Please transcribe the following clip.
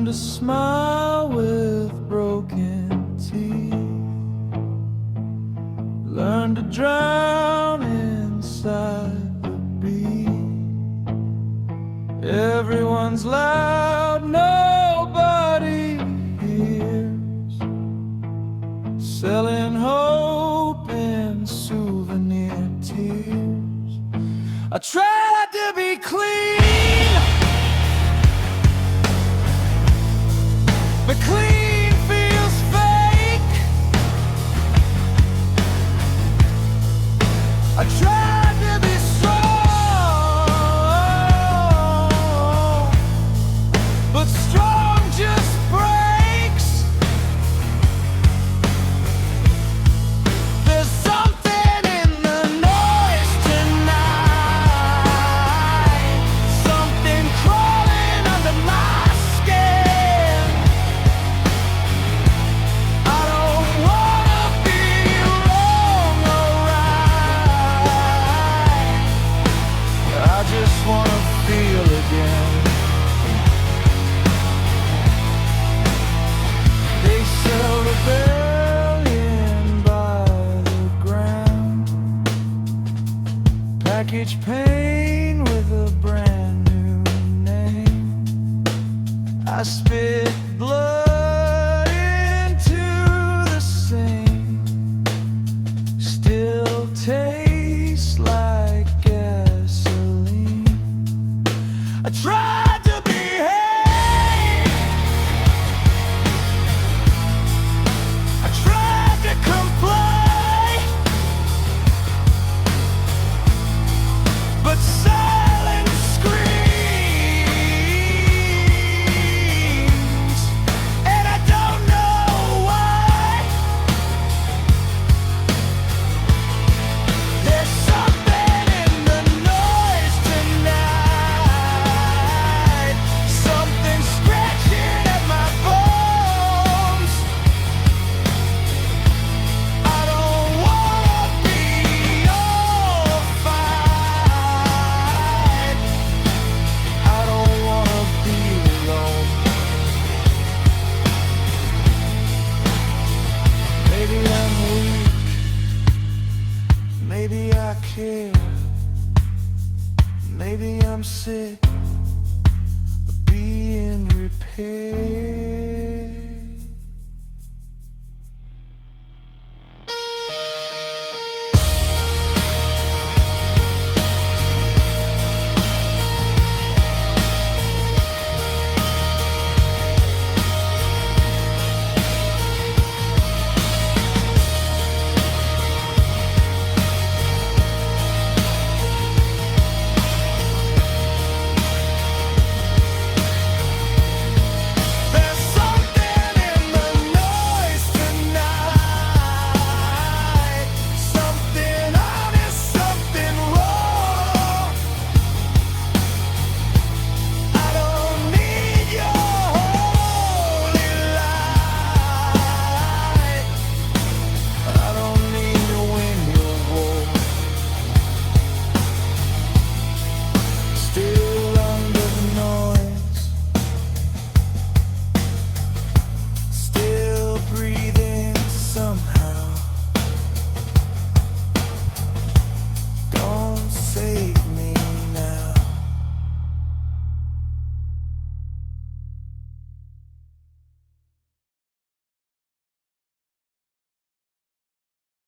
Learn to smile with broken teeth. Learn to drown inside the beat. Everyone's loud, nobody hears. Selling hope in souvenir tears. I tried to be clean, but clean feels fake. I tried to be strong, but strong just breaks. There's something in the noise tonight, something crawling under my skin. I don't wanna be wrong or right, I just wanna feel again. They sell rebellion by the gram, package pain with a brand new name. I spit blood into the same, still tastes like gasoline. I tried to behave, I tried to comply, but silence screams, and I don't know why. There's something in the noise tonight, something scratching at my bones. I don't wanna be your fight, I don't wanna be alone. Maybe I'm weak, maybe I care, maybe I'm sick of being repaired.